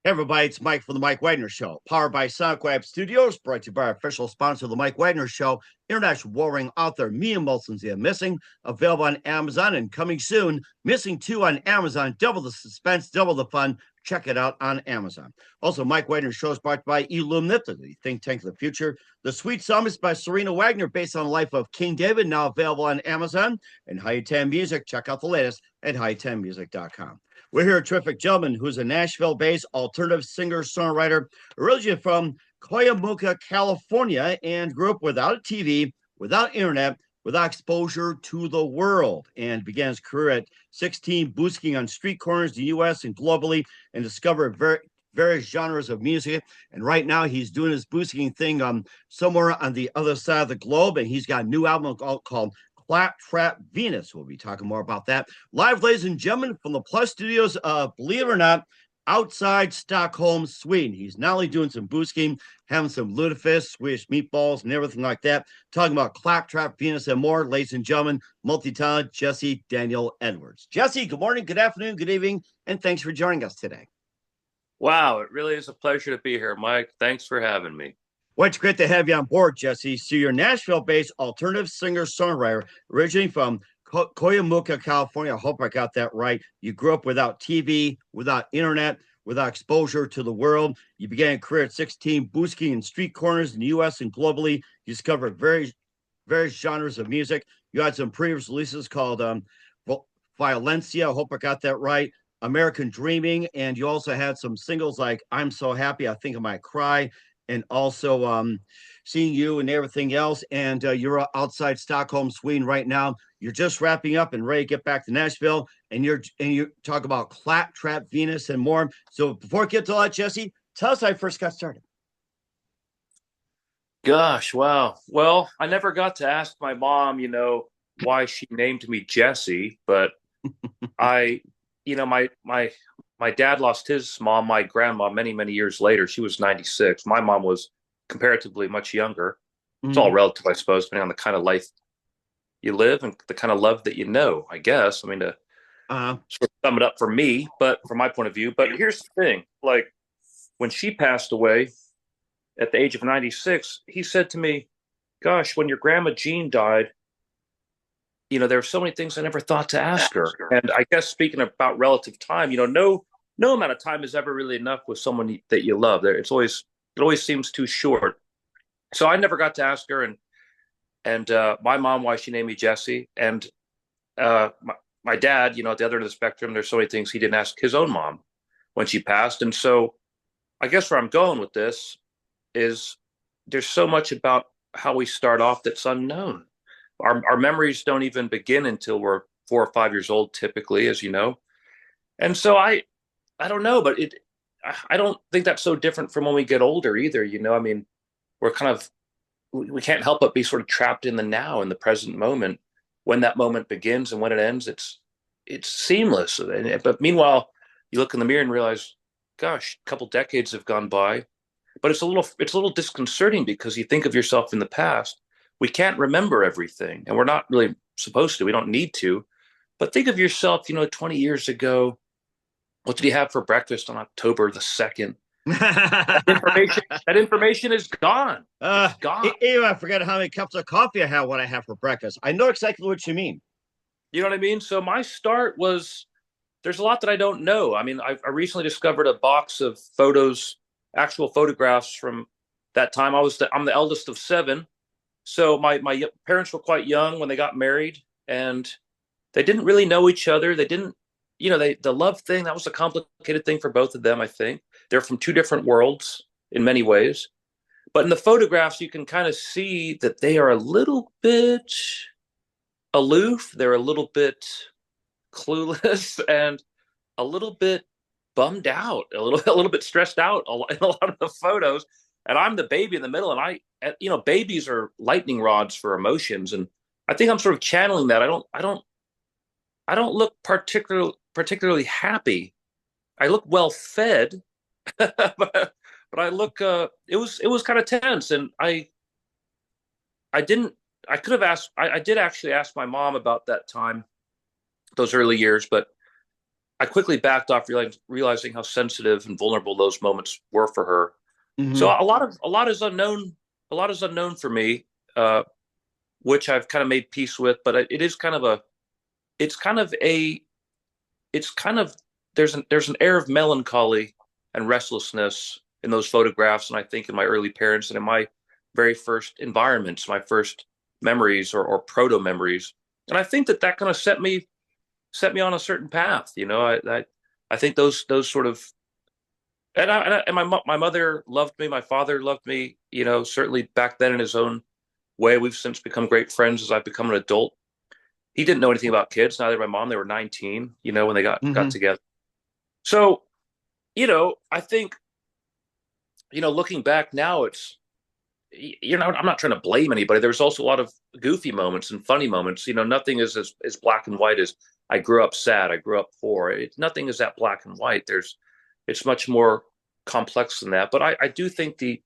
Hey everybody, it's Mike from the Mike Wagner Show, powered by SoundCloud Studios, brought to you by our official sponsor, the Mike Wagner Show, international warring author Mia Molson's Missing, available on Amazon and coming soon. Missing 2 on Amazon, double the suspense, double the fun. Check it out on Amazon. Also, Mike Wagner Show is brought by Illumnita, the think tank of the future. The Sweet Psalmist by Serena Wagner, based on the life of King David, now available on Amazon. And High 10 Music, check out the latest at high10music.com. We're here, a terrific gentleman who's a Nashville-based alternative singer-songwriter, originally from Cuyamuca, California, and grew up without a TV, without internet, without exposure to the world, and began his career at 16, busking on street corners in the U.S. and globally, and discovered various genres of music. And right now, he's doing his busking thing somewhere on the other side of the globe, and he's got a new album called Claptrap Venus. We'll be talking more about that. Live, ladies and gentlemen, from the Plus Studios, believe it or not, outside Stockholm, Sweden. He's not only doing some busking, having some lutefisk, Swedish meatballs, and everything like that. Talking about Claptrap Venus and more, ladies and gentlemen, multi-talented Jesse Daniel Edwards. Jesse, good morning, good afternoon, good evening, and thanks for joining us today. Wow, it really is a pleasure to be here, Mike. Thanks for having me. Well, it's great to have you on board, Jesse. So you're a Nashville-based alternative singer-songwriter, originally from Cuyamuca, California. I hope I got that right. You grew up without TV, without internet, without exposure to the world. You began a career at 16, busking in street corners in the U.S. and globally. You discovered various genres of music. You had some previous releases called Violensia. I hope I got that right. American Dreaming. And you also had some singles like I'm So Happy, I Think I Might Cry, and also Seeing You and everything else. And you're outside Stockholm, Sweden right now. You're just wrapping up and ready to get back to Nashville. And you talk about Claptrap Venus and more. So before I get to that, Jesse, tell us how you first got started. Gosh, wow. Well, I never got to ask my mom, why she named me Jesse, but I, my dad lost his mom, my grandma, many, many years later. She was 96. My mom was comparatively much younger. It's all relative, I suppose, depending on the kind of life you live and the kind of love that you know, I guess. I mean, to sort of sum it up for me, but from my point of view. But here's the thing, like when she passed away at the age of 96, he said to me, gosh, when your grandma Jean died, there were so many things I never thought to ask her. And I guess speaking about relative time, no amount of time is ever really enough with someone that you love. It always seems too short. So I never got to ask her, and my mom why she named me Jesse, and my dad, at the other end of the spectrum, there's so many things he didn't ask his own mom when she passed. And so I guess where I'm going with this is there's so much about how we start off that's unknown. Our memories don't even begin until we're 4 or 5 years old, typically, as you know. And so I don't know, but I don't think that's so different from when we get older either. I mean, we can't help but be sort of trapped in the now, in the present moment. When that moment begins and when it ends, it's seamless. But meanwhile, you look in the mirror and realize, gosh, a couple decades have gone by. But it's a little disconcerting because you think of yourself in the past. We can't remember everything, and we're not really supposed to. We don't need to. But think of yourself, 20 years ago. What did you have for breakfast on October the 2nd? That information is gone. It's gone. Even I forget how many cups of coffee I have when I have for breakfast. I know exactly what you mean. You know what I mean? So my start was, there's a lot that I don't know. I mean, I recently discovered a box of photos, actual photographs from that time. I'm the eldest of 7. So my parents were quite young when they got married, and they didn't really know each other. They didn't, the love thing, that was a complicated thing for both of them, I think. They're from 2 different worlds in many ways. But in the photographs, you can kind of see that they are a little bit aloof. They're a little bit clueless and a little bit bummed out, a little bit stressed out in a lot of the photos. And I'm the baby in the middle, and babies are lightning rods for emotions, and I think I'm sort of channeling that. I don't look particularly happy. I look well fed, but I look. It was kind of tense, and I could have asked. I did actually ask my mom about that time, those early years, but I quickly backed off, realizing how sensitive and vulnerable those moments were for her. So Hmm. a lot is unknown. A lot is unknown for me, which I've kind of made peace with. But it is kind of a, it's kind of a, it's kind of there's an air of melancholy and restlessness in those photographs, and I think in my early parents and in my very first environments, my first memories or proto memories, and I think that that kind of set me on a certain path. I think those sort of and my mother loved me, my father loved me. Certainly back then in his own way. We've since become great friends as I've become an adult. He didn't know anything about kids. Neither did my mom. They were 19, when they got Hmm. together. So, I think, looking back now, I'm not trying to blame anybody. There's also a lot of goofy moments and funny moments. Nothing is as black and white as I grew up sad, I grew up poor. Nothing is that black and white. It's much more complex than that. But I do think the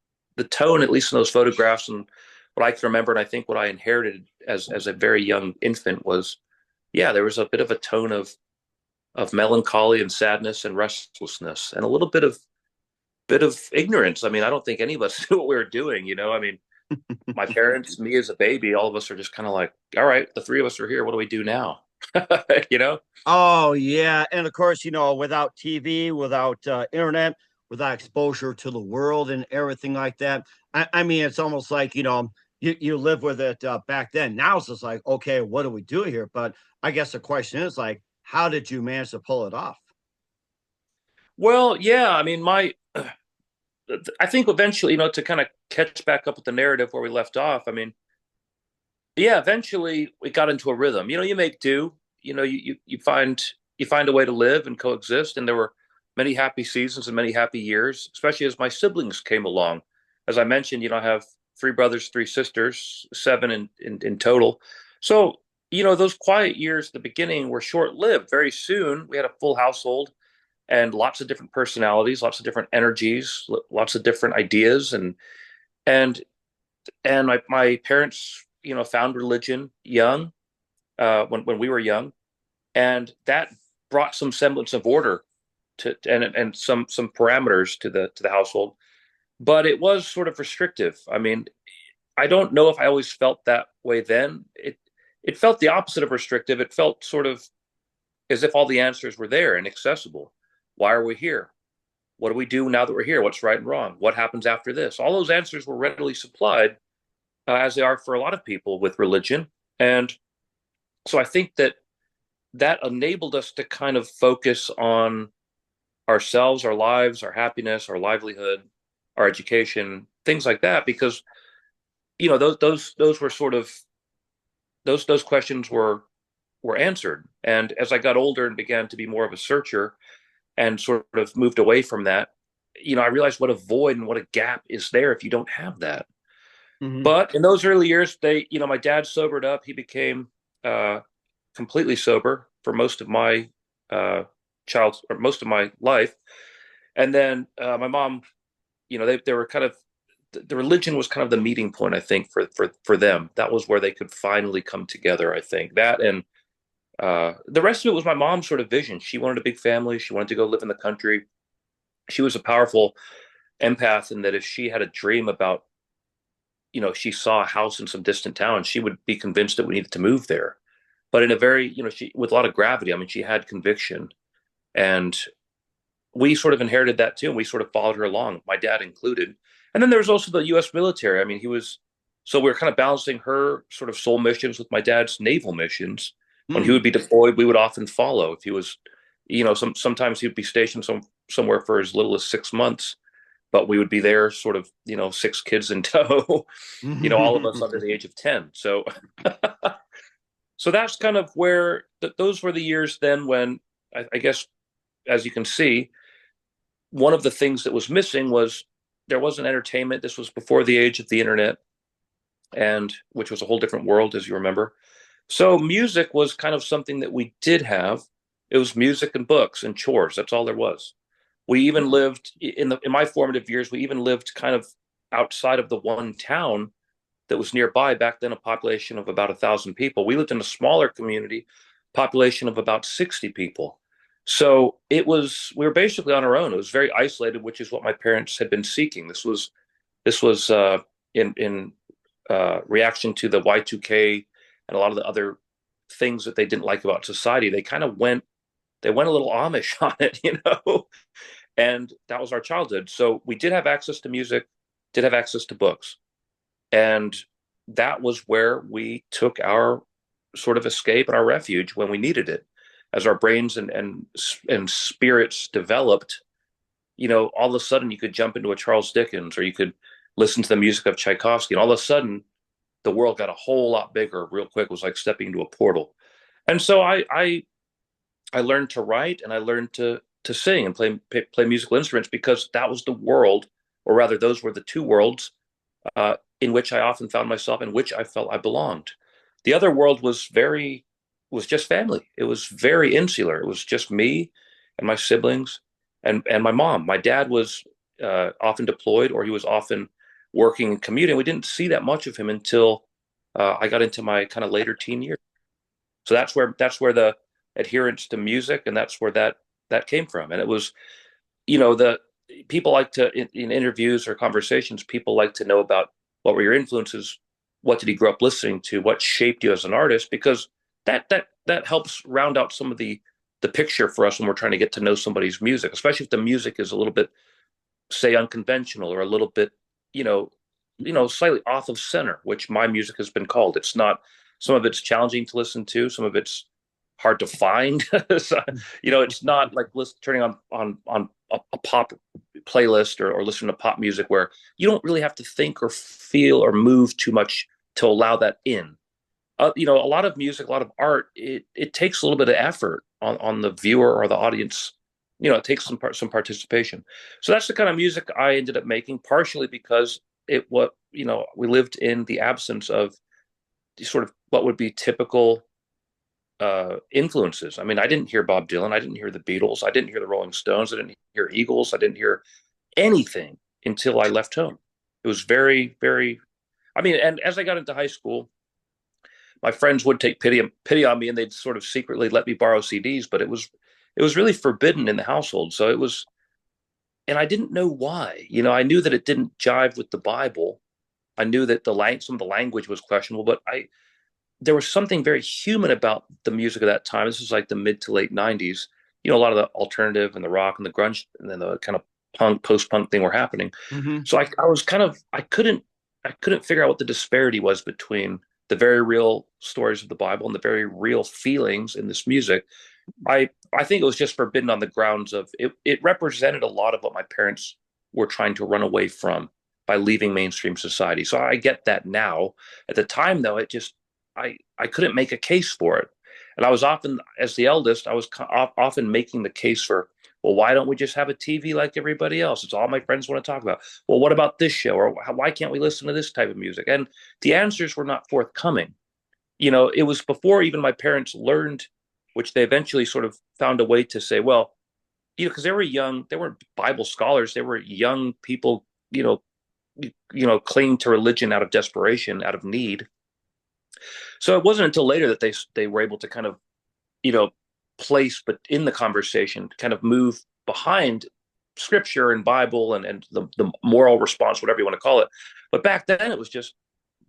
tone, at least in those photographs and what I can remember, and I think what I inherited as a very young infant was, yeah, there was a bit of a tone of melancholy and sadness and restlessness and a little bit of ignorance. I mean, I don't think any of us knew what we were doing. I mean, my parents, me as a baby, all of us are just kind of like, all right, the three of us are here. What do we do now? you know? Oh yeah, and of course, without TV, without internet, without exposure to the world and everything like that. I mean, it's almost like you live with it back then. Now it's just like, okay, what do we do here? But I guess the question is like, how did you manage to pull it off? Well, yeah. I mean, I think eventually, to kind of catch back up with the narrative where we left off. I mean, yeah, eventually we got into a rhythm. You make do. You find a way to live and coexist. And there were many happy seasons and many happy years, especially as my siblings came along. As I mentioned, I have three brothers, three sisters, seven in total. So, those quiet years at the beginning were short lived. Very soon, we had a full household and lots of different personalities, lots of different energies, lots of different ideas, and my parents, found religion young, when we were young, and that brought some semblance of order and some parameters to the household. But it was sort of restrictive. I mean, I don't know if I always felt that way then. It felt the opposite of restrictive. It felt sort of as if all the answers were there and accessible. Why are we here? What do we do now that we're here? What's right and wrong? What happens after this? All those answers were readily supplied, as they are for a lot of people with religion. And so I think that enabled us to kind of focus on ourselves, our lives, our happiness, our livelihood, our education, things like that, because those were sort of those questions were answered. And as I got older and began to be more of a searcher and sort of moved away from that, I realized what a void and what a gap is there if you don't have that. Hmm. But in those early years, my dad sobered up. He became uh, completely sober for most of my most of my life, and then my mom, they were kind of the religion was kind of the meeting point. I think for them, that was where they could finally come together. I think that, and the rest of it was my mom's sort of vision. She wanted a big family. She wanted to go live in the country. She was a powerful empath in that if she had a dream about, she saw a house in some distant town, she would be convinced that we needed to move there. But in a very, she with a lot of gravity. I mean, she had conviction, and we sort of inherited that too, and we sort of followed her along, my dad included. And then there was also the U.S. military. I mean, so we were kind of balancing her sort of soul missions with my dad's naval missions. When he Hmm. would be deployed, we would often follow. If he was, sometimes he would be stationed somewhere for as little as 6 months, but we would be there sort of, six kids in tow, all of us under the age of 10. So, so that's kind of where those were the years then when I guess, as you can see, one of the things that was missing was there wasn't entertainment. This was before the age of the internet, and which was a whole different world, as you remember. So music was kind of something that we did have. It was music and books and chores. That's all there was. We even lived in my formative years. We even lived kind of outside of the one town that was nearby. Back then, a population of about 1,000 people. We lived in a smaller community, population of about 60 people. So we were basically on our own. It was very isolated, which is what my parents had been seeking. This was in reaction to the Y2K and a lot of the other things that they didn't like about society. They went a little Amish on it, and that was our childhood. So we did have access to music, did have access to books, and that was where we took our sort of escape and our refuge when we needed it. As our brains and spirits developed, all of a sudden you could jump into a Charles Dickens, or you could listen to the music of Tchaikovsky, and all of a sudden the world got a whole lot bigger real quick. It was like stepping into a portal. And so I learned to write, and I learned to sing and play musical instruments, because that was the world, or rather, those were the two worlds in which I often found myself, in which I felt I belonged. The other world was just family. It was very insular. It was just me and my siblings and my mom. My dad was often deployed, or he was often working and commuting. We didn't see that much of him until I got into my kind of later teen years. So that's where the adherence to music, and that's where that came from. And it was, the people like to in interviews or conversations, people like to know about what were your influences, what did he grow up listening to, what shaped you as an artist, because that helps round out some of the picture for us when we're trying to get to know somebody's music, especially if the music is a little bit, say, unconventional, or a little bit, slightly off of center, which my music has been called. It's not. Some of it's challenging to listen to. Some of it's hard to find. So, it's not like turning on a pop playlist, or listening to pop music, where you don't really have to think or feel or move too much to allow that in. A lot of music, a lot of art, it takes a little bit of effort on the viewer or the audience. It takes some participation. So that's the kind of music I ended up making, partially because we lived in the absence of sort of what would be typical influences. I mean, I didn't hear Bob Dylan, I didn't hear the Beatles, I didn't hear the Rolling Stones, I didn't hear Eagles, I didn't hear anything until I left home. It was very, very. I mean, and as I got into high school, my friends would take pity on me, and they'd sort of secretly let me borrow CDs, but it was really forbidden in the household. So it was, and I didn't know why. I knew that it didn't jive with the Bible. I knew that some of the language was questionable, but there was something very human about the music of that time. This was like the mid to late '90s. A lot of the alternative and the rock and the grunge and then the kind of punk, post-punk thing were happening. Mm-hmm. So I was kind of, I couldn't figure out what the disparity was between the very real stories of the Bible and the very real feelings in this music. I think it was just forbidden on the grounds of it represented a lot of what my parents were trying to run away from by leaving mainstream society. So I get that now. At the time, though, I couldn't make a case for it. And I was often, as the eldest, I was often making the case for, well, why don't we just have a TV like everybody else? It's all my friends want to talk about. Well, what about this show? Or why can't we listen to this type of music? And the answers were not forthcoming. It was before even my parents learned, which they eventually sort of found a way to say, well, because they were young, they weren't Bible scholars, they were young people, clinging to religion out of desperation, out of need. So it wasn't until later that they were able to kind of, you know, place, but in the conversation, kind of move behind scripture and Bible and the moral response, whatever you want to call it. But back then it was just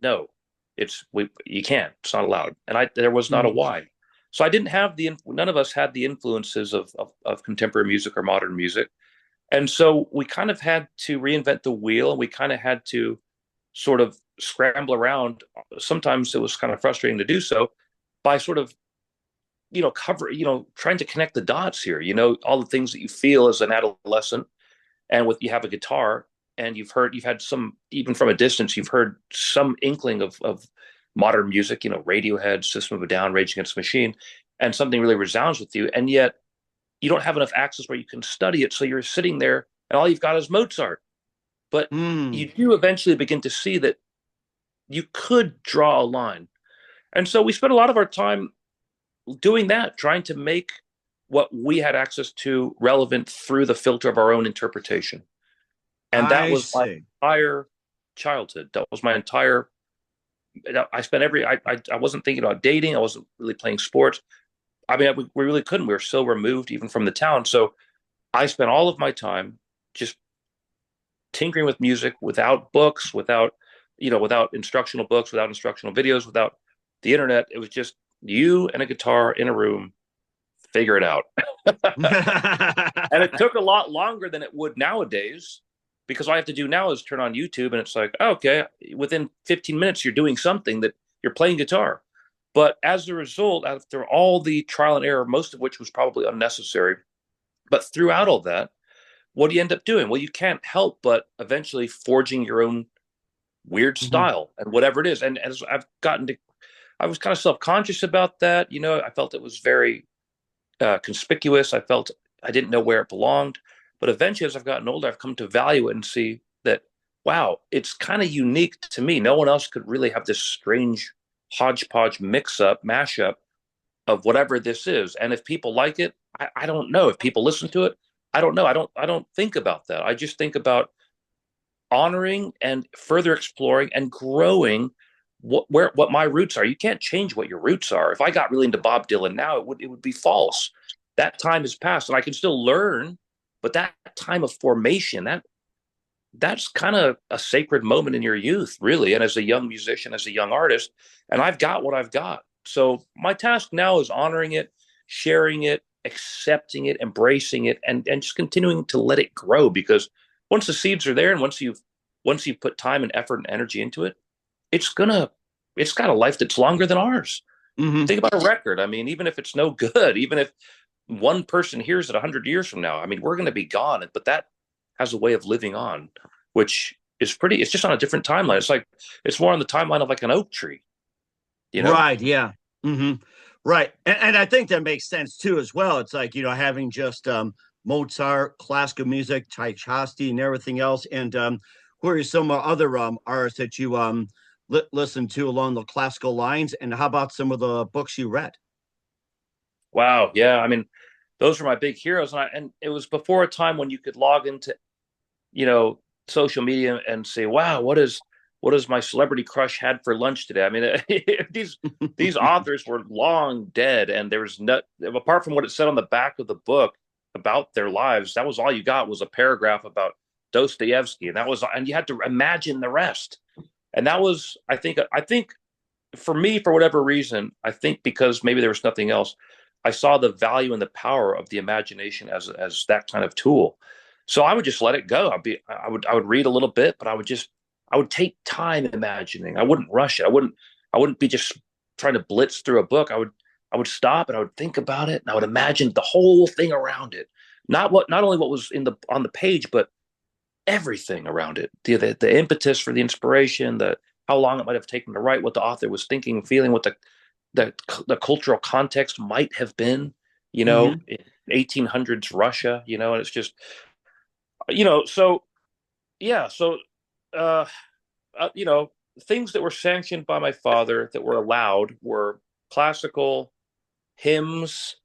no, you can't, it's not allowed, and there was not a why. So I didn't have none of us had the influences of contemporary music or modern music, and so we kind of had to reinvent the wheel, and we kind of had to sort of scramble around. Sometimes it was kind of frustrating to do so by sort of trying to connect the dots here, all the things that you feel as an adolescent, and you have a guitar, and you've had some, even from a distance, you've heard some inkling of modern music, Radiohead, System of a Down, Rage Against the Machine, and something really resounds with you, and yet you don't have enough access where you can study it, so you're sitting there and all you've got is Mozart. But you do eventually begin to see that you could draw a line. And so we spent a lot of our time doing that, trying to make what we had access to relevant through the filter of our own interpretation. And that I was my see. entire childhood. That was my entire. I spent I wasn't thinking about dating. I wasn't really playing sports. I mean, we really couldn't. We were so removed even from the town. So I spent all of my time just tinkering with music without books, without instructional books, without instructional videos, without the internet. It was just you and a guitar in a room, figure it out. And it took a lot longer than it would nowadays, because all I have to do now is turn on YouTube and it's like, oh, okay, within 15 minutes, you're doing something, that you're playing guitar. But as a result, after all the trial and error, most of which was probably unnecessary, but throughout all that, what do you end up doing? Well, you can't help but eventually forging your own weird Mhm. style and whatever it is. And as I've gotten to, I was kind of self-conscious about that. I felt it was very conspicuous. I felt I didn't know where it belonged. But eventually, as I've gotten older, I've come to value it and see that, wow, it's kind of unique to me. No one else could really have this strange hodgepodge mix up, mashup of whatever this is. And if people like it, I don't know. If people listen to it, I don't know. I don't think about that. I just think about honoring and further exploring and growing what my roots are. You can't change what your roots are. If I got really into Bob Dylan now, it would be false. That time has passed, and I can still learn, but that time of formation, that's kind of a sacred moment in your youth, really. And as a young musician, as a young artist, and I've got what I've got. So my task now is honoring it, sharing it, accepting it, embracing it, and just continuing to let it grow. Because once the seeds are there, and once you've put time and effort and energy into it, it's gonna it's got a life that's longer than ours. Mhm. Think about a record. I mean, even if it's no good, even if one person hears it 100 years from now, I mean, we're gonna be gone. But that has a way of living on, which is pretty. It's just on a different timeline. It's more on the timeline of like an oak tree, you know? Right. Yeah. Hmm. Right. And I think that makes sense too, as well. It's like, having just Mozart, classical music, Tchaikovsky, and everything else. And who are some other artists that you listen to along the classical lines? And how about some of the books you read? Wow. Yeah. I mean, those were my big heroes, and it was before a time when you could log into you know social media and say, wow, what is my celebrity crush had for lunch today. I mean, these authors were long dead, and there was not, apart from what it said on the back of the book about their lives, that was all you got, was a paragraph about Dostoevsky, and you had to imagine the rest. And that was, I think for me, for whatever reason, I think because maybe there was nothing else, I saw the value and the power of the imagination as that kind of tool. So I would just let it go. I would read a little bit, but I would take time imagining. I wouldn't rush it. I wouldn't be just trying to blitz through a book. I would stop and I would think about it, and I would imagine the whole thing around it. Not only what was on the page, but everything around it. The impetus for the inspiration, the how long it might have taken to write, what the author was thinking, feeling, what the cultural context might have been, Hmm. in 1800s Russia, and it's just, so yeah, so uh, uh you know things that were sanctioned by my father that were allowed were classical, hymns,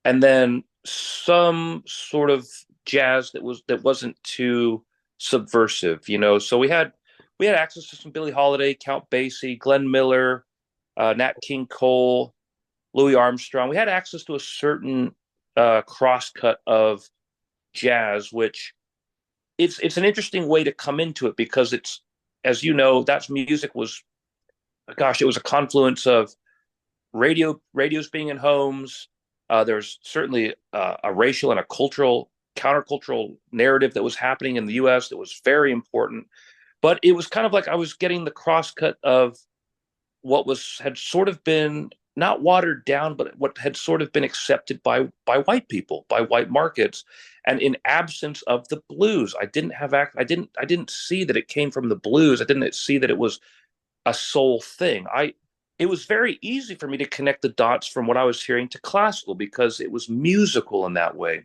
and then some sort of jazz that wasn't too subversive. So we had access to some Billie Holiday, Count Basie, Glenn Miller, Nat King Cole, Louis Armstrong. We had access to a certain crosscut of jazz, which it's an interesting way to come into it, because it's, as you know, that's music was, gosh, it was a confluence of radios being in homes. There's certainly a racial and a cultural, countercultural narrative that was happening in the U.S. that was very important. But it was kind of like I was getting the crosscut of what had sort of been not watered down, but what had sort of been accepted by white people, by white markets. And in absence of the blues, I didn't see that it came from the blues. I didn't see that it was a soul thing. It was very easy for me to connect the dots from what I was hearing to classical, because it was musical in that way.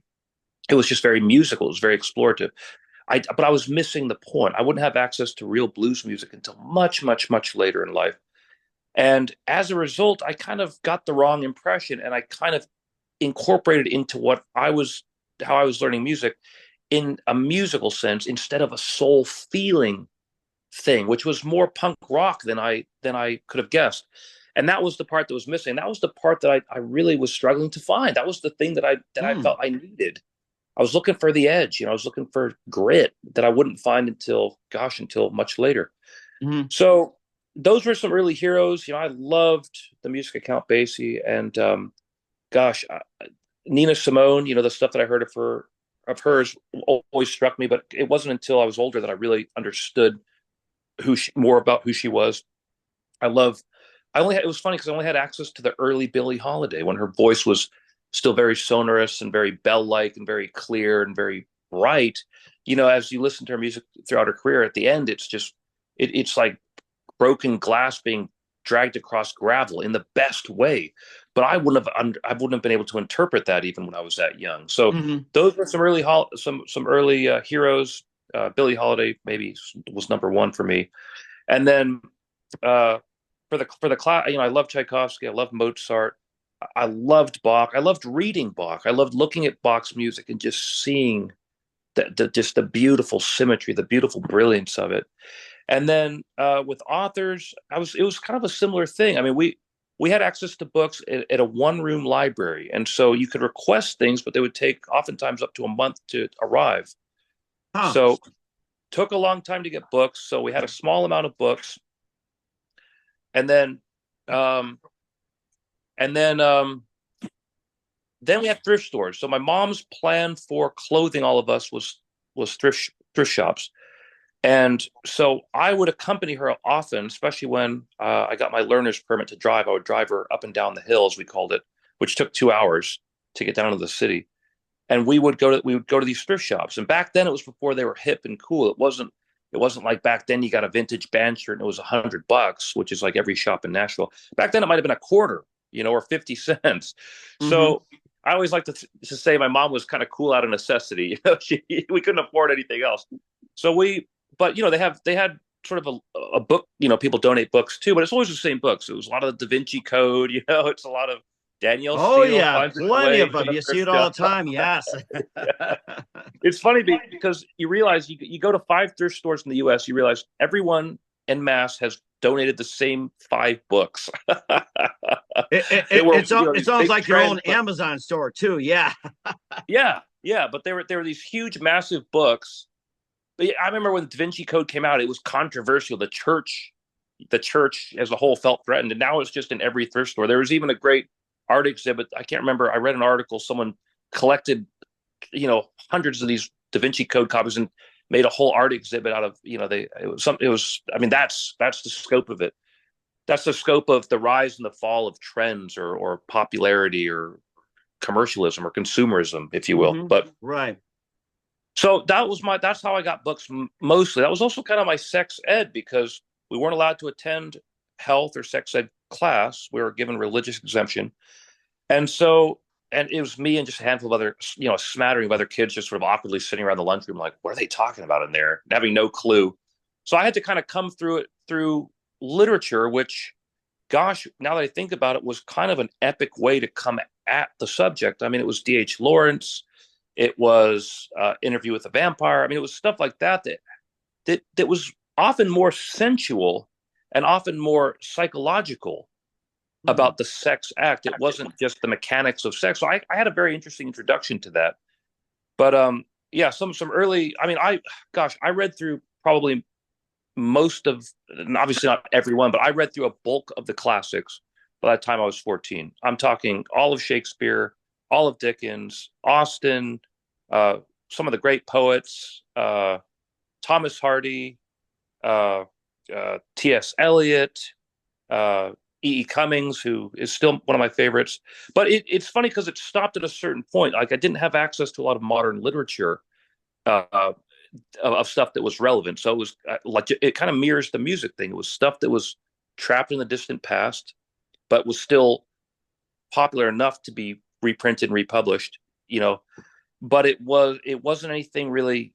It was just very musical. It was very explorative. But I was missing the point. I wouldn't have access to real blues music until much, much, much later in life. And as a result, I kind of got the wrong impression, and I kind of incorporated into how I was learning music in a musical sense instead of a soul feeling thing, which was more punk rock than I could have guessed. And that was the part that was missing. That was the part that I really was struggling to find. That was the thing that I Hmm. felt I needed. I was looking for the edge, I was looking for grit that I wouldn't find until much later. Hmm. So those were some early heroes. I loved the music of Count Basie and gosh, Nina Simone. The stuff that I heard of hers always struck me, but it wasn't until I was older that I really understood more about who she was. I love. It was funny because I only had access to the early Billie Holiday when her voice was still very sonorous and very bell-like and very clear and very bright. As you listen to her music throughout her career, at the end, it's like broken glass being dragged across gravel in the best way. But I wouldn't have been able to interpret that even when I was that young. So Hmm. those were some early heroes. Billie Holiday maybe was number one for me, and then uh, for the class, I love Tchaikovsky, I love Mozart, I loved Bach, I loved reading Bach, I loved looking at Bach's music and just seeing just the beautiful symmetry, the beautiful brilliance of it. And then with authors, it was kind of a similar thing. I mean, we had access to books at a one-room library, and so you could request things, but they would take oftentimes up to a month to arrive. Huh. So took a long time to get books. So we had a small amount of books, and then um, and then we had thrift stores. So my mom's plan for clothing all of us was thrift shops. And so I would accompany her often, especially when I got my learner's permit to drive. I would drive her up and down the hills, we called it, which took 2 hours to get down to the city. And we would go to these thrift shops. And back then it was before they were hip and cool. It wasn't like back then you got a vintage band shirt and it was $100, which is like every shop in Nashville. Back then it might have been a quarter, or 50 cents. Hmm. So I always like to say my mom was kind of cool out of necessity. We couldn't afford anything else. So but they had sort of a book. People donate books too, but it's always the same books. It was a lot of the Da Vinci Code. It's a lot of Danielle Oh Steele yeah, finds its plenty way of to them. the You see thrift it all the shop. time. Yes. It's funny because you realize you go to 5 thrift stores in the U.S. You realize everyone en masse has donated the same 5 books. They were It's these almost big like your trends, own but Amazon store too. Yeah. yeah, but they were these huge, massive books. But I remember when Da Vinci Code came out, it was controversial. The church as a whole felt threatened, and now it's just in every thrift store. There was even a great art exhibit. I can't remember. I read an article. Someone collected, hundreds of these Da Vinci Code copies and made a whole art exhibit out of. I mean, that's the scope of it. That's the scope of the rise and the fall of trends or popularity or commercialism or consumerism, if you will. Hmm. But Right. so that's how I got books mostly. That was also kind of my sex ed because we weren't allowed to attend health or sex ed class. We were given religious exemption. And it was me and just a handful of other, a smattering of other kids just sort of awkwardly sitting around the lunchroom, like, what are they talking about in there? Having no clue. So I had to kind of come through it through literature, which, gosh, now that I think about it, was kind of an epic way to come at the subject. I mean, it was D.H. Lawrence. It was Interview with a Vampire. I mean, it was stuff like that was often more sensual and often more psychological Hmm. about the sex act. It wasn't just the mechanics of sex. So I had a very interesting introduction to that. But yeah, some early. I mean, I read through probably most of, and obviously not everyone, but I read through a bulk of the classics by the time I was 14. I'm talking all of Shakespeare, all of Dickens, Austen, uh, some of the great poets, Thomas Hardy, uh, T.S. Eliot, uh, E. E. Cummings, who is still one of my favorites. But it's funny because it stopped at a certain point. Like I didn't have access to a lot of modern literature uh, of stuff that was relevant. So it was like it kind of mirrors the music thing. It was stuff that was trapped in the distant past, but was still popular enough to be reprinted and republished. You know, but it wasn't anything really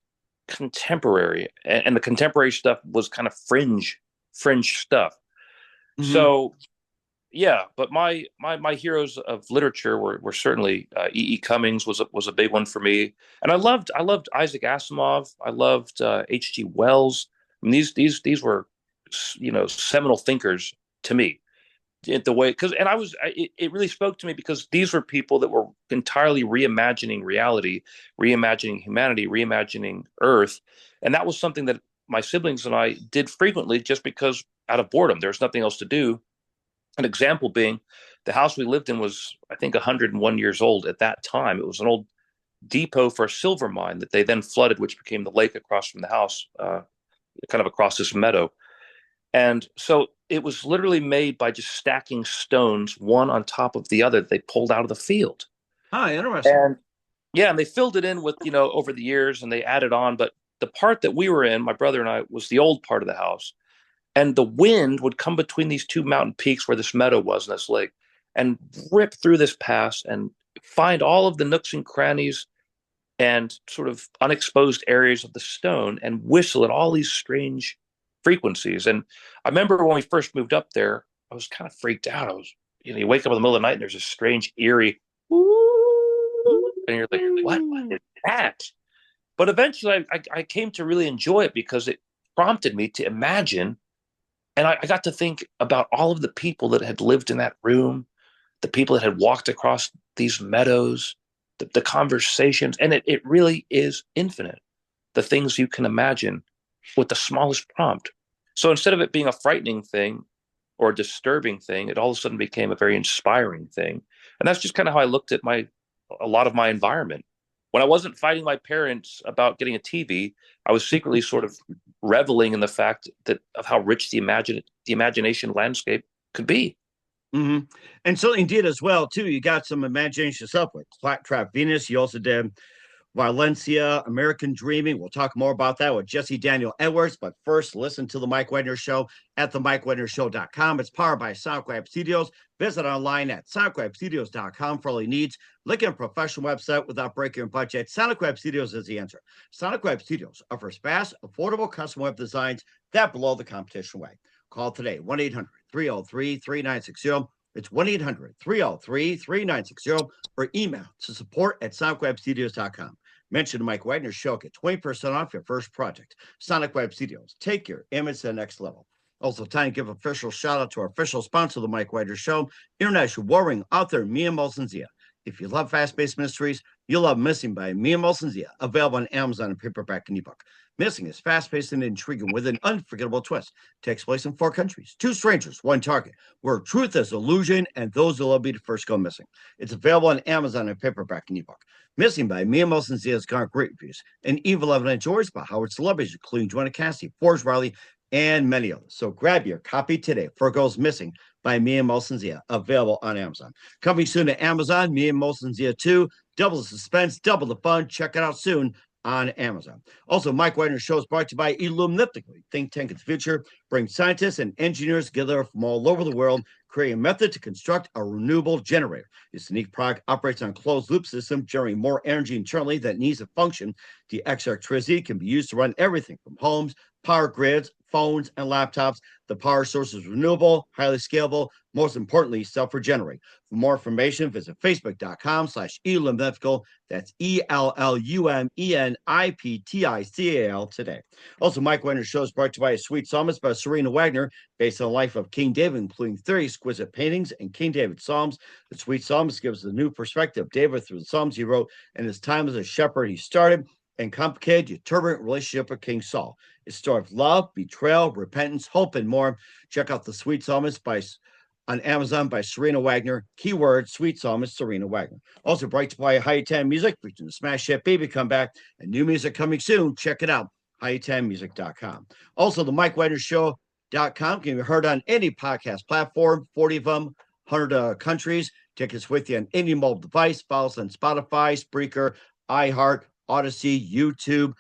contemporary, and the contemporary stuff was kind of fringe stuff. Hmm. So yeah, but my heroes of literature were certainly E. E. Cummings was a big one for me, and I loved Isaac Asimov. I loved H. G. Wells. I mean, these were seminal thinkers to me. the way, because and it really spoke to me because these were people that were entirely reimagining reality, reimagining humanity, reimagining Earth, and that was something that my siblings and I did frequently just because out of boredom, there's nothing else to do. An example being the house we lived in was, I think, 101 years old at that time. It was an old depot for a silver mine that they then flooded, which became the lake across from the house, kind of across this meadow. And so it was literally made by just stacking stones one on top of the other that they pulled out of the field. Oh, interesting. And yeah, and they filled it in with, over the years and they added on. But the part that we were in, my brother and I, was the old part of the house. And the wind would come between these two mountain peaks where this meadow was in this lake and rip through this pass and find all of the nooks and crannies and sort of unexposed areas of the stone and whistle at all these strange frequencies. And I remember when we first moved up there, I was kind of freaked out. I was, you wake up in the middle of the night and there's this strange, eerie, and you're like, what is that? But eventually I came to really enjoy it because it prompted me to imagine. And I got to think about all of the people that had lived in that room, the people that had walked across these meadows, the conversations. And it really is infinite, the things you can imagine with the smallest prompt. So instead of it being a frightening thing or a disturbing thing, it all of a sudden became a very inspiring thing. And that's just kind of how I looked at a lot of my environment. When I wasn't fighting my parents about getting a TV, I was secretly sort of reveling in the fact of how rich the imagination landscape could be. Mm-hmm. And so indeed as well, too, you got some imagination yourself with Claptrap Venus. You also did Violensia, American Dreaming. We'll talk more about that with Jesse Daniel Edwards. But first, listen to The Mike Wagner Show at themikewagnershow.com. It's powered by SoundCloud Studios. Visit online at soundcloudstudios.com for all your needs. Look at a professional website without breaking your budget. SoundCloud Studios is the answer. SoundCloud Studios offers fast, affordable custom web designs that blow the competition away. Call today, 1-800-303-3960. It's 1-800-303-3960 or email to support@sonicwebstudios.com. Mention the Mike Wagner Show. Get 20% off your first project. Sonic Web Studios. Take your image to the next level. Also, time to give official shout out to our official sponsor of the Mike Wagner Show, international warring author Mia Molson-Zia. If you love fast-paced mysteries, you'll love Missing by Mia Molson-Zia, available on Amazon in paperback and ebook. Missing is fast-paced and intriguing with an unforgettable twist. Takes place in 4 countries, 2 strangers, 1 target, where truth is illusion and those who love be the first go missing. It's available on Amazon in paperback and ebook. Missing by Mia Molson-Zia has garnered great reviews and even loved and enjoys by Howard celebrities, including Joanna Cassidy, Forrest Riley, and many others. So grab your copy today for Goes Missing by Mia Molson-Zia, available on Amazon. Coming soon to Amazon, Mia Molson-Zia 2, double the suspense, double the fun. Check it out soon on Amazon. Also, Mike Wagner's Show is brought to you by Illumniftically, think tank of the future, bring scientists and engineers together from all over the world, create a method to construct a renewable generator. This unique product operates on a closed-loop system, generating more energy internally than needs to function. The extra electricity can be used to run everything from homes, power grids, phones, and laptops. The power source is renewable, highly scalable, most importantly, self-regenerating. For more information, visit facebook.com/Illumniftical. That's ELLUMENIPTICAL today. Also, Mike Wagner's Show is brought to you by Sweet Psalmist by Serena Wagner, based on the life of King David, including 30 exquisite paintings and King David Psalms. The Sweet Psalmist gives a new perspective of David through the Psalms he wrote in his time as a shepherd. He started and complicated your turbulent relationship with King Saul. It's a story of love, betrayal, repentance, hope, and more. Check out The Sweet Psalmist on Amazon by Serena Wagner. Keyword, Sweet Psalmist, Serena Wagner. Also, brought to you by High 10 Music, featuring the Smash Hit Baby Comeback, and new music coming soon. Check it out, high10music.com. Also, the Mike Wagner Show.com can be heard on any podcast platform, 40 of them, 100 countries. Take us with you on any mobile device. Follow us on Spotify, Spreaker, iHeart, Odyssey, YouTube,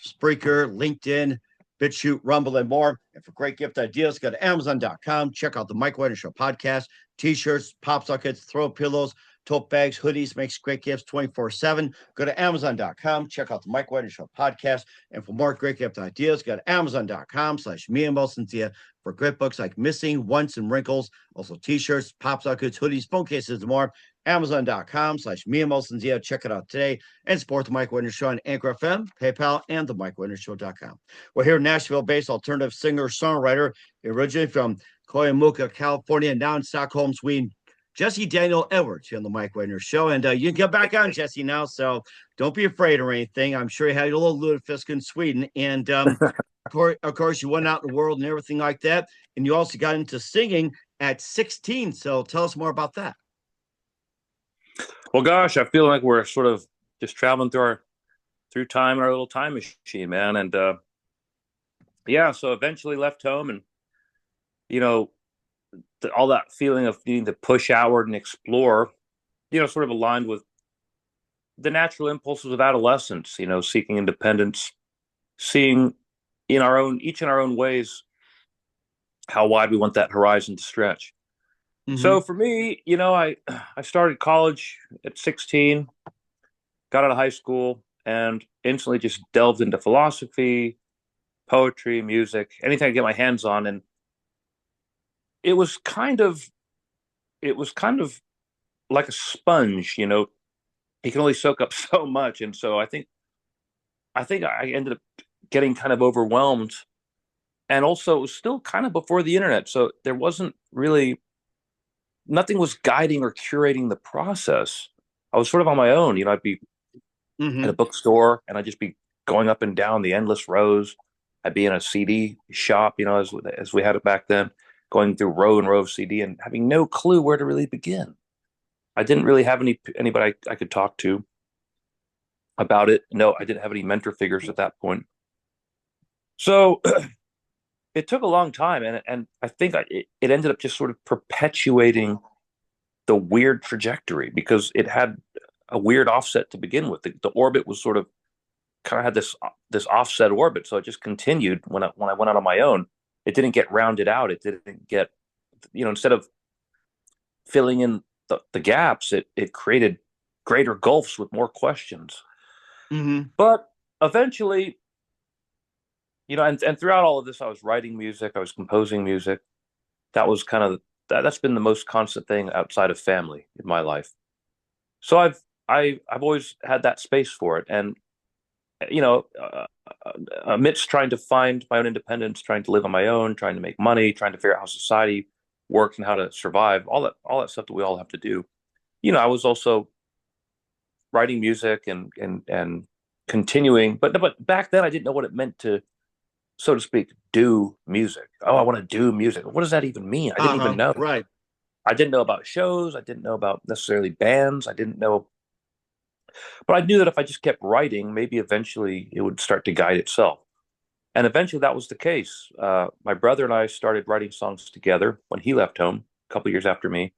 Spreaker, LinkedIn, BitChute, Rumble, and more. And for great gift ideas, go to Amazon.com. Check out the Mike Wagner Show podcast, T-shirts, pop sockets, throw pillows, tote bags, hoodies, makes great gifts 24/7. Go to Amazon.com. Check out the Mike Wagner Show podcast. And for more great gift ideas, go to Amazon.com/Mia Molson-Zia for great books like Missing, Once, and Wrinkles. Also T-shirts, pop sockets, hoodies, phone cases, and more. Amazon.com/Mia Molson-Zia. Check it out today and support the Mike Wagner Show on Anchor FM, PayPal, and the MikeWagnerShow.com. We're here Nashville-based alternative singer-songwriter, originally from Cuyamuca, California, and now in Stockholm, Sweden. Jesse Daniel Edwards here on the Mike Wagner Show. And you can get back on, Jesse, now. So don't be afraid or anything. I'm sure you had your little lutefisk in Sweden. And of course, you went out in the world and everything like that. And you also got into singing at 16. So tell us more about that. Well, gosh, I feel like we're sort of just traveling through time in our little time machine, man. And yeah, so eventually left home, and you know, all that feeling of needing to push outward and explore, sort of aligned with the natural impulses of adolescence. Seeking independence, seeing each in our own ways how wide we want that horizon to stretch. So for me, I started college at 16, got out of high school, and instantly just delved into philosophy, poetry, music, anything I get my hands on. And it was kind of like a sponge. You can only soak up so much. And so I think I ended up getting kind of overwhelmed. And also it was still kind of before the internet. So there wasn't really nothing was guiding or curating the process. I was sort of on my own. I'd be at a bookstore and I'd just be going up and down the endless rows. I'd be in a CD shop, as we had it back then, going through row and row of CD and having no clue where to really begin. I didn't really have anybody I could talk to about it. No, I didn't have any mentor figures at that point. So it took a long time, and I think it ended up just sort of perpetuating the weird trajectory because it had a weird offset to begin with. The orbit was sort of kind of had this offset orbit, so it just continued when I went out on my own. It didn't get rounded out. It didn't get, instead of filling in the gaps, it created greater gulfs with more questions. But eventually, and throughout all of this, I was writing music, I was composing music. That was kind of that's been the most constant thing outside of family in my life. So I've always had that space for it, and amidst trying to find my own independence, trying to live on my own, trying to make money, trying to figure out how society works and how to survive, all that stuff that we all have to do. I was also writing music and continuing, but back then I didn't know what it meant to, so to speak, do music. Oh, I want to do music. What does that even mean? I didn't even know. Right. I didn't know about shows. I didn't know about necessarily bands. I didn't know, but I knew that if I just kept writing, maybe eventually it would start to guide itself. And eventually that was the case. My brother and I started writing songs together when he left home a couple years after me.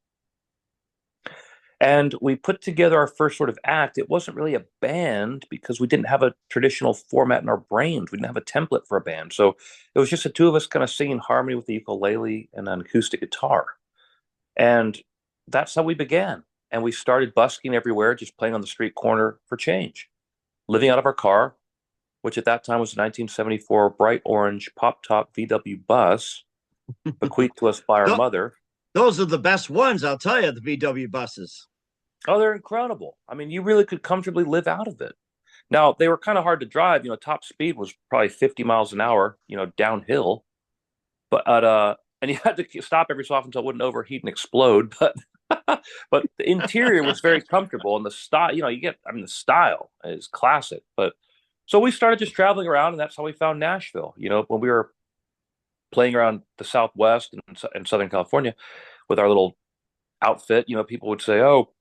And we put together our first sort of act. It wasn't really a band because we didn't have a traditional format in our brains. We didn't have a template for a band. So it was just the two of us kind of singing harmony with the ukulele and an acoustic guitar. And that's how we began. And we started busking everywhere, just playing on the street corner for change, living out of our car, which at that time was a 1974 bright orange pop-top VW bus bequeathed to us by our mother. Those are the best ones, I'll tell you, the VW buses. Oh, they're incredible. I mean, you really could comfortably live out of it. Now, they were kind of hard to drive. Top speed was probably 50 miles an hour, downhill. But and you had to stop every so often so it wouldn't overheat and explode. But but the interior was very comfortable, and the style, the style is classic. But so we started just traveling around, and that's how we found Nashville. When we were playing around the Southwest and Southern California with our little outfit, people would say, "Oh,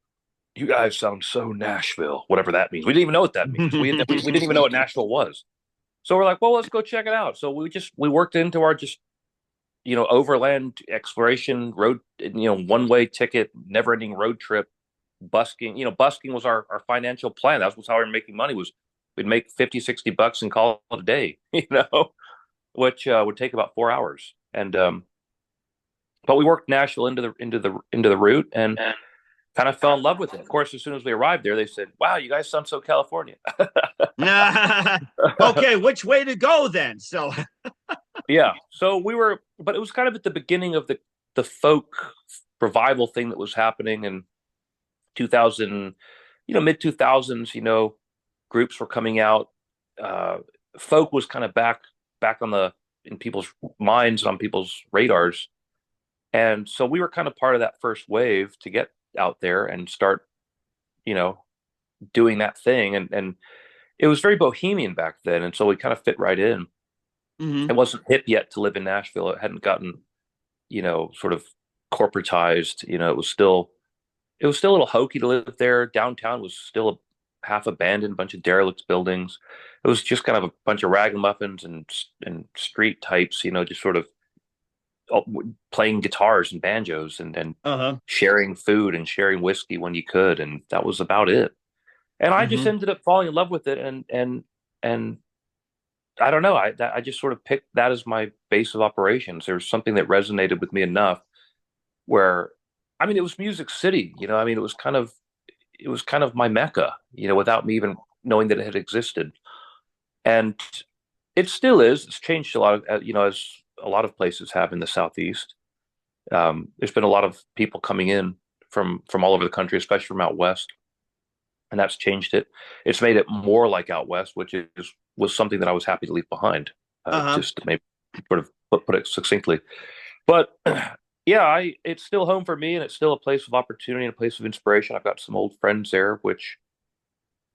you guys sound so Nashville," whatever that means. We didn't even know what that means. We didn't even know what Nashville was. So we're like, well, let's go check it out. So we worked into our just, overland exploration road, one-way ticket, never-ending road trip, busking. Busking was our financial plan. That was how we were making money, was we'd make 50, 60 bucks and call it a day, which would take about 4 hours. And but we worked Nashville into the route and kind of fell in love with it. Of course, as soon as we arrived there, they said, "Wow, you guys sound so California." Okay, which way to go then? So yeah, so but it was kind of at the beginning of the folk revival thing that was happening in 2000, mid 2000s. Groups were coming out. Folk was kind of back in people's minds, on people's radars. And so we were kind of part of that first wave to get out there and start, you know, doing that thing. And it was very bohemian back then. And so we kind of fit right in. Hmm. It wasn't hip yet to live in Nashville. It hadn't gotten, sort of corporatized. It was still a little hokey to live there. Downtown was still a half abandoned, bunch of derelict buildings. It was just kind of a bunch of ragamuffins and street types, just sort of oh, playing guitars and banjos and Uh-huh. sharing food and sharing whiskey when you could, and that was about it. And I just Hmm. ended up falling in love with it, and I don't know, I just sort of picked that as my base of operations. There was something that resonated with me enough where, I mean, it was Music City, I mean, it was kind of my mecca, without me even knowing that it had existed. And it still is. It's changed a lot of, as a lot of places have in the Southeast. There's been a lot of people coming in from all over the country, especially from out west, and that's changed it. It's made it more like out west, which was something that I was happy to leave behind. Uh-huh. Just to maybe sort of put it succinctly. But yeah, I it's still home for me, and it's still a place of opportunity and a place of inspiration. I've got some old friends there, which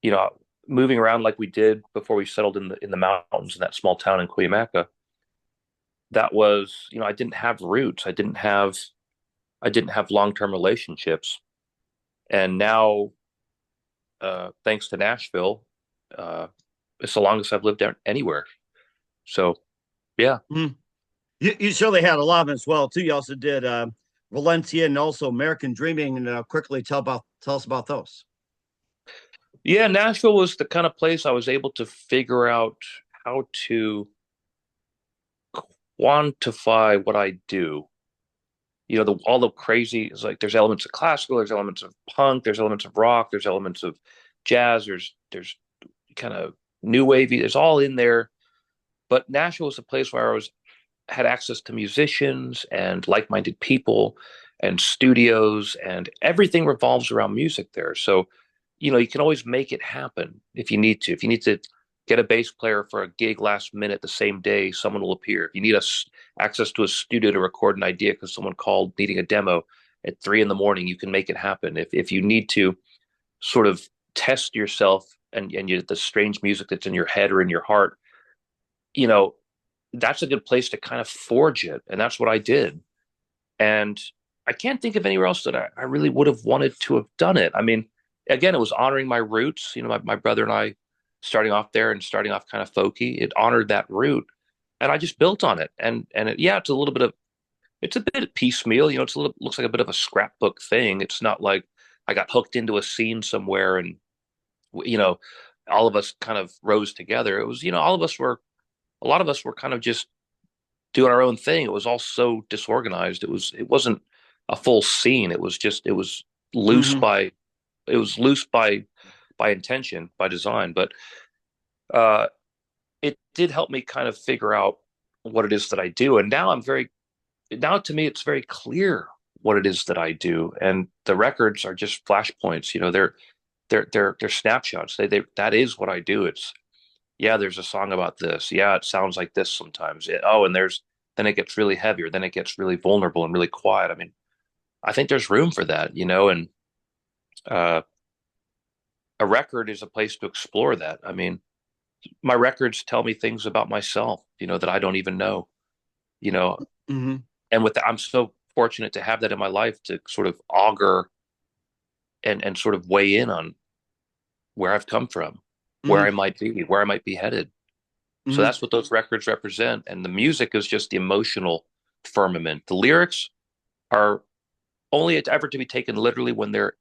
you know, moving around like we did before we settled in the mountains in that small town in Cuyamuca. That was, I didn't have roots. I didn't have long-term relationships, and now, thanks to Nashville, uh, it's the longest I've lived there anywhere. So yeah. Mhm. You surely had a lot of them as well too. You also did Valencia and also American Dreaming, and quickly tell us about those. Yeah, Nashville was the kind of place I was able to figure out how to quantify what I do. All the crazy is like there's elements of classical, there's elements of punk, there's elements of rock, there's elements of jazz, there's kind of new wavy, there's all in there. But Nashville was a place where I was had access to musicians and like-minded people and studios, and everything revolves around music there. So, you can always make it happen if you need to. If you need to get a bass player for a gig last minute the same day, someone will appear. If you need access to a studio to record an idea because someone called needing a demo at 3 in the morning, you can make it happen. If you need to sort of test yourself and the strange music that's in your head or in your heart, you know, that's a good place to kind of forge it. And that's what I did. And I can't think of anywhere else that I really would have wanted to have done it. I mean, again, it was honoring my roots. My brother and I starting off there and starting off kind of folky, it honored that root. And I just built on it. Yeah, it's a bit piecemeal. Looks like a bit of a scrapbook thing. It's not like I got hooked into a scene somewhere and, you know, all of us kind of rose together. It was, a lot of us were kind of just doing our own thing. It was all so disorganized. It wasn't a full scene. It was loose Hmm. by it was loose by intention, by design. But uh, it did help me kind of figure out what it is that I do. And now to me it's very clear what it is that I do. And the records are just flashpoints. They're snapshots. That is what I do. It's yeah, there's a song about this. Yeah, it sounds like this sometimes. And then it gets really heavier. Then it gets really vulnerable and really quiet. I mean, I think there's room for that, and uh, a record is a place to explore that. I mean, my records tell me things about myself, that I don't even know, you know, Hmm. and with that, I'm so fortunate to have that in my life to sort of augur and sort of weigh in on where I've come from, Hmm. where I might be headed. So Hmm. that's what those records represent. And the music is just the emotional firmament. The lyrics are only ever to be taken literally when they're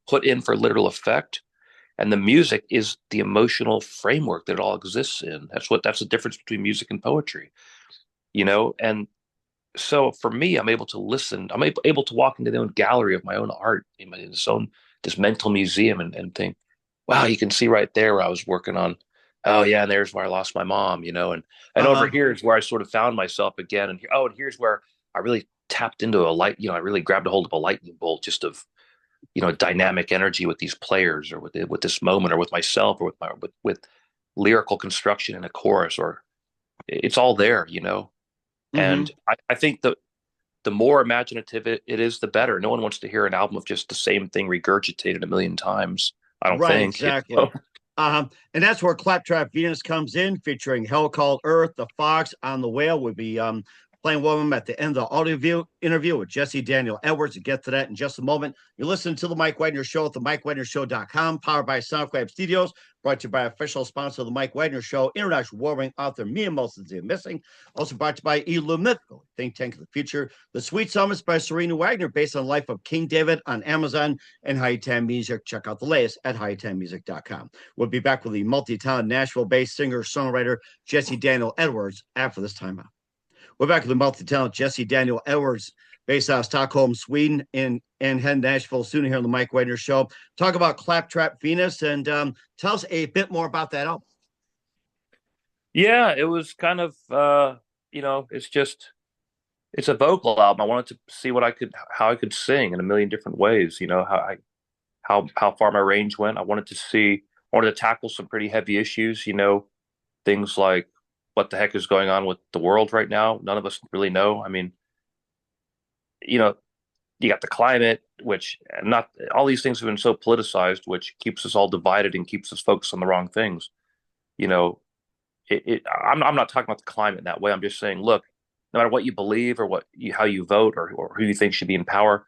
put in for literal effect. And the music is the emotional framework that it all exists in. That's the difference between music and poetry, And so for me, I'm able to listen. I'm able to walk into the own gallery of my own art this mental museum and think, wow, you can see right there where I was working on. Oh yeah, and there's where I lost my mom, and over Uh-huh. here is where I sort of found myself again. And here's where I really tapped into a light. I really grabbed a hold of a lightning bolt just of dynamic energy with these players or with this moment or with myself or with lyrical construction in a chorus or it's all there. Hmm. And I think that the more imaginative it is, the better. No one wants to hear an album of just the same thing regurgitated a million times. I don't Right, think. exactly. And that's where Claptrap Venus comes in, featuring Hell Called Earth, The Fox, On the Whale. We'll be playing one of them at the end of the audio interview with Jesse Daniel Edwards. We'll get to that in just a moment. You're listening to The Mike Wagner Show at the MikeWagnerShow.com, powered by SoundCloud Studios, brought to you by official sponsor of The Mike Wagner Show, international warring author Mia Molson Missing. Also brought to you by Illumithical, Think Tank of the Future, The Sweet Summits by Serena Wagner, based on the life of King David on Amazon, and High Time Music. Check out the latest at hightimemusic.com. We'll be back with the multi-talented Nashville-based singer-songwriter Jesse Daniel Edwards after this timeout. We're back with the multi-talented Jesse Daniel Edwards, based out of Stockholm, Sweden, and head Nashville soon here on the Mike Wagner Show. Talk about Claptrap Venus, and tell us a bit more about that album. Yeah, it was kind of it's a vocal album. I wanted to see how I could sing in a million different ways. How far my range went. I wanted to tackle some pretty heavy issues. Things like what the heck is going on with the world right now. None of us really know. I mean, you got the climate, which not all these things have been so politicized, which keeps us all divided and keeps us focused on the wrong things. I'm not talking about the climate in that way. I'm just saying, look, no matter what you believe or how you vote or who you think should be in power,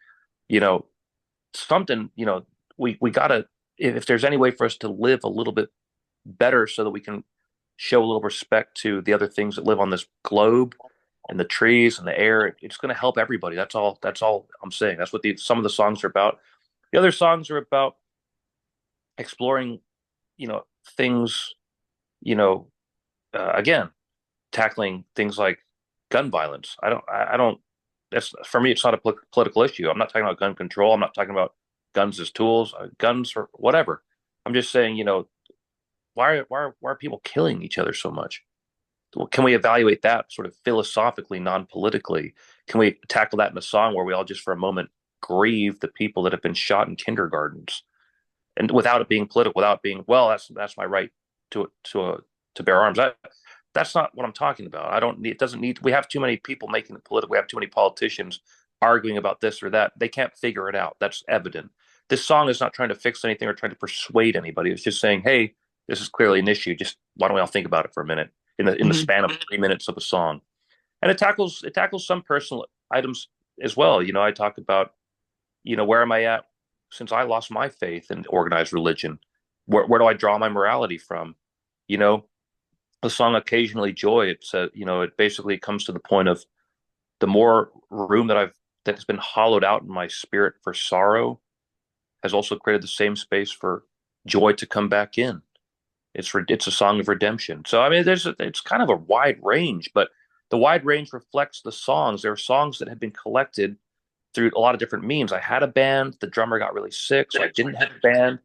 something, we gotta, if there's any way for us to live a little bit better so that we can show a little respect to the other things that live on this globe and the trees and the air, it's going to help everybody. That's all I'm saying. That's what some of the songs are about. The other songs are about exploring, things, again, tackling things like gun violence. That's, for me, it's not a political issue. I'm not talking about gun control. I'm not talking about guns as tools, guns or whatever. I'm just saying, why are people killing each other so much? Can we evaluate that sort of philosophically, non-politically? Can we tackle that in a song where we all just for a moment grieve the people that have been shot in kindergartens, and without it being political, without being, well, that's my right to bear arms. That's not what I'm talking about. It doesn't need. We have too many people making it political. We have too many politicians arguing about this or that. They can't figure it out. That's evident. This song is not trying to fix anything or trying to persuade anybody. It's just saying, hey, this is clearly an issue. Just why don't we all think about it for a minute in the span of 3 minutes of a song? And it tackles some personal items as well. I talk about, where am I at since I lost my faith in organized religion? Where do I draw my morality from? The song Occasionally Joy, it says, it basically comes to the point of the more room that has been hollowed out in my spirit for sorrow has also created the same space for joy to come back in. It's a song of redemption. So, I mean, it's kind of a wide range, but the wide range reflects the songs. There are songs that have been collected through a lot of different means. I had a band. The drummer got really sick, so I didn't have a band.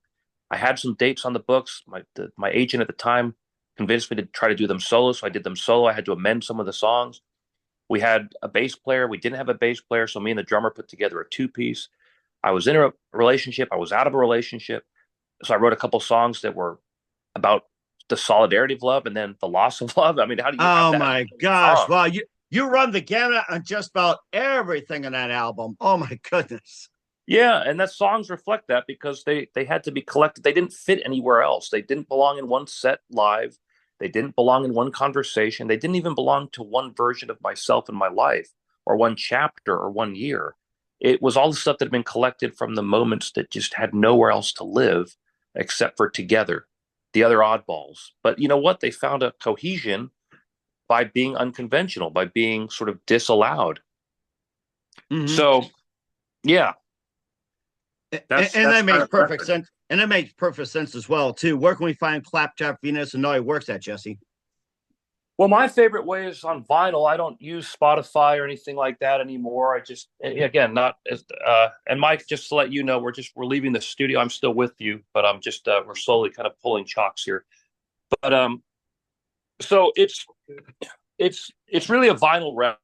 I had some dates on the books. My agent at the time convinced me to try to do them solo, so I did them solo. I had to amend some of the songs. We had a bass player. We didn't have a bass player, so me and the drummer put together a two-piece. I was in a relationship. I was out of a relationship. So I wrote a couple songs that were about the solidarity of love and then the loss of love. I mean, how do you have that? Oh my gosh. Wow. You run the gamut on just about everything in that album. Oh my goodness. Yeah, and that songs reflect that because they had to be collected. They didn't fit anywhere else. They didn't belong in one set live. They didn't belong in one conversation. They didn't even belong to one version of myself in my life or one chapter or one year. It was all the stuff that had been collected from the moments that just had nowhere else to live except for together, the other oddballs. But you know what? They found a cohesion by being unconventional, by being sort of disallowed. Mm-hmm. So, yeah. That makes perfect sense. And it makes perfect sense as well, too. Where can we find Claptrap Venus and how he works at, Jesse? Well, my favorite way is on vinyl. I don't use Spotify or anything like that anymore. I just, again, not as, and Mike, just to let you know, we're leaving the studio. I'm still with you, but I'm just, we're slowly kind of pulling chocks here. But, so it's really a vinyl record.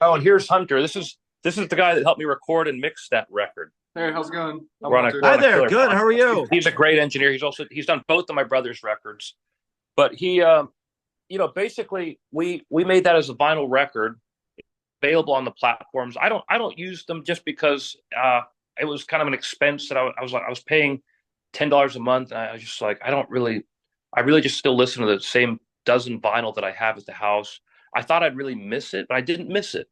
Oh, and here's Hunter. This is the guy that helped me record and mix that record. Hey, how's it going? Hi there. Good. How are you? He's a great engineer. He's done both of my brother's records, but he, basically we made that as a vinyl record. available on the platforms. I don't use them just because it was kind of an expense that I was paying $10 a month, and I was just like, I really just still listen to the same dozen vinyl that I have at the house. I thought I'd really miss it, but I didn't miss it.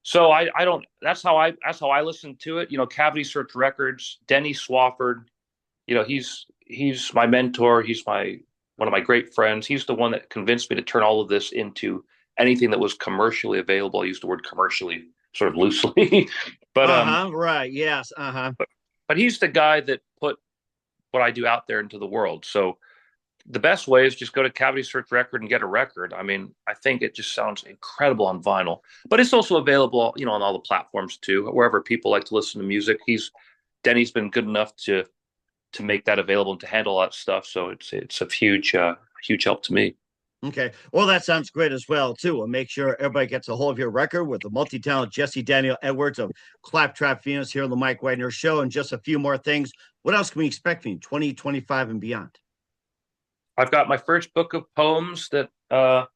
So I don't. That's how I listen to it. You know, Cavity Search Records, Denny Swafford. You know, he's my mentor. He's my one of my great friends. He's the one that convinced me to turn all of this into anything that was commercially available. I use the word commercially sort of loosely, but right, yes, but he's the guy that put what I do out there into the world. So the best way is just go to Cavity Search Record and get a record. I mean, I think it just sounds incredible on vinyl, but it's also available, you know, on all the platforms too, wherever people like to listen to music. Denny's been good enough to make that available and to handle all that stuff. So it's a huge help to me. Okay. Well, that sounds great as well, too. We'll make sure everybody gets a hold of your record with the multi-talented Jesse Daniel Edwards of Claptrap Venus here on the Mike Wagner Show. And just a few more things. What else can we expect from you 2025 and beyond? I've got my first book of poems that we're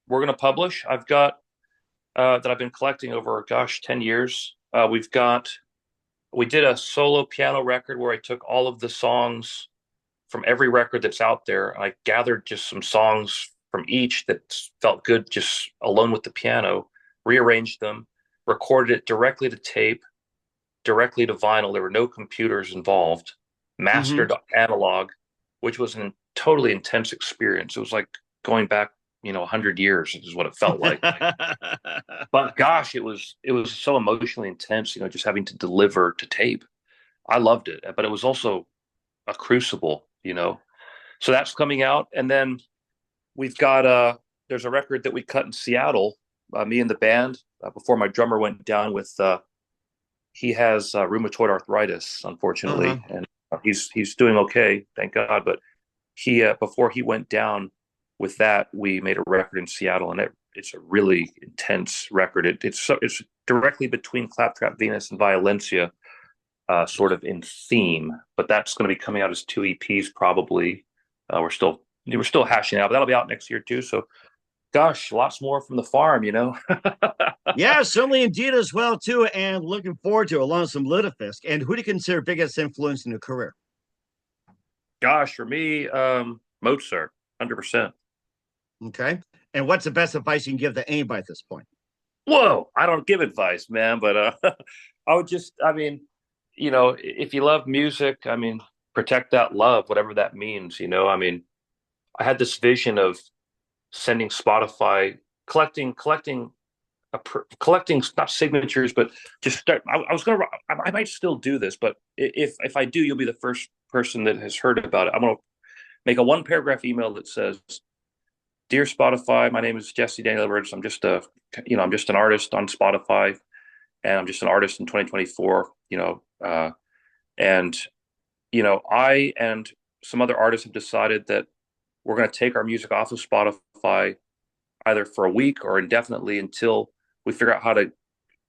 going to publish. I've got that I've been collecting over, 10 years. We did a solo piano record where I took all of the songs from every record that's out there. I gathered just some songs from each that felt good just alone with the piano, rearranged them, recorded it directly to tape, directly to vinyl. There were no computers involved, mastered analog, which was a totally intense experience. It was like going back, 100 years is what it felt like. But gosh, it was so emotionally intense, just having to deliver to tape. I loved it, but it was also a crucible, So that's coming out, and then we've got there's a record that we cut in Seattle, me and the band, before my drummer went down with he has rheumatoid arthritis, unfortunately, and he's doing okay, thank God. But he before he went down with that, we made a record in Seattle, and it's a really intense record. It's directly between Claptrap Venus and Violensia, sort of in theme, but that's going to be coming out as 2 EPs probably. We're still hashing out, but that'll be out next year too. So, gosh, lots more from the farm, Yeah, certainly indeed as well too, and looking forward to it, along with some Lutefisk. And who do you consider biggest influence in your career? Gosh, for me, Mozart, 100%. Okay, and what's the best advice you can give to anybody at this point? Whoa, I don't give advice, man, but if you love music, protect that love, whatever that means, I had this vision of sending Spotify, collecting not signatures, but just start. I might still do this, but if I do, you'll be the first person that has heard about it. I'm going to make a 1-paragraph email that says, "Dear Spotify, my name is Jesse Daniel Edwards. I'm just an artist on Spotify, and I'm just an artist in 2024. I and some other artists have decided that we're going to take our music off of Spotify either for a week or indefinitely until we figure out how to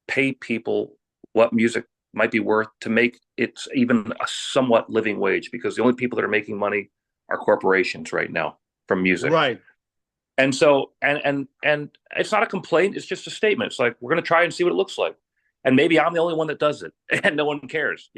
pay people what music might be worth to make it even a somewhat living wage, because the only people that are making money are corporations right now from music." Right. And so, and it's not a complaint. It's just a statement. It's like, we're going to try and see what it looks like. And maybe I'm the only one that does it and no one cares,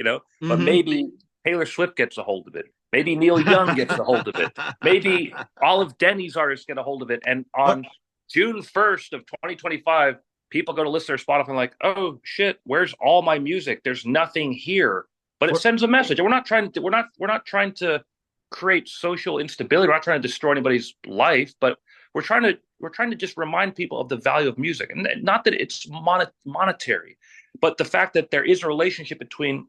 but maybe Taylor Swift gets a hold of it. Maybe Neil Young gets a hold of it. Maybe all of Denny's artists get a hold of it. And on June 1st of 2025, people go to listen to their Spotify and like, oh shit, where's all my music? There's nothing here. But it sends a message. And we're not trying to create social instability. We're not trying to destroy anybody's life, but we're trying to just remind people of the value of music, and not that it's monetary, but the fact that there is a relationship between.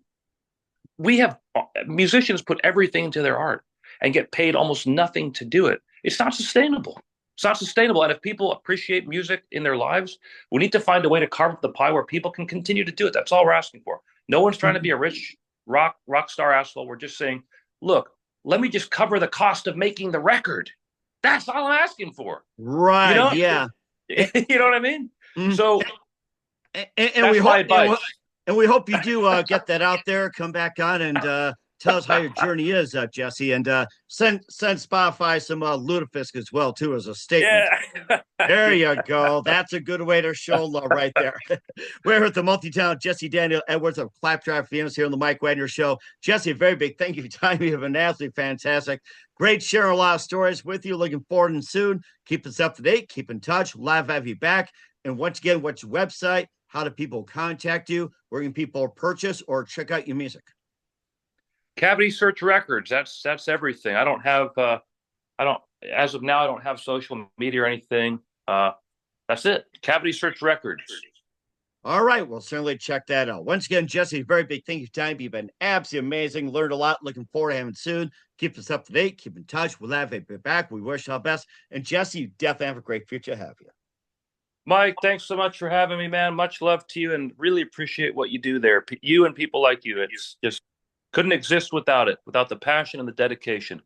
We have musicians put everything into their art and get paid almost nothing to do it. It's not sustainable. It's not sustainable. And if people appreciate music in their lives, we need to find a way to carve up the pie where people can continue to do it. That's all we're asking for. No one's trying to be a rich rock star asshole. We're just saying, look, let me just cover the cost of making the record. That's all I'm asking for. Right. Yeah. You know what I mean? So, and we hope you do get that out there, come back on and tell us how your journey is, Jesse, and send Spotify some lutefisk as well too as a statement. Yeah. There you Yeah. go. That's a good way to show love right there. We're with the multi-talented Jesse Daniel Edwards of Claptrap Venus here on the Mike Wagner Show. Jesse, a very big thank you for your time. You have been absolutely fantastic. Great sharing a lot of stories with you. Looking forward and soon. Keep us up to date. Keep in touch. Live have you back. And once again, what's your website? How do people contact you? Where can people purchase or check out your music? Cavity Search Records. That's everything. I don't as of now I don't have social media or anything. That's it. Cavity Search Records. All right, we'll certainly check that out. Once again, Jesse, very big thank you for your time. You've been absolutely amazing. Learned a lot. Looking forward to having soon. Keep us up to date. Keep in touch. We'll have it back. We wish you all the best. And Jesse, you definitely have a great future ahead of you. Mike, thanks so much for having me, man. Much love to you, and really appreciate what you do there. You and people like you. It's just couldn't exist without it, without the passion and the dedication.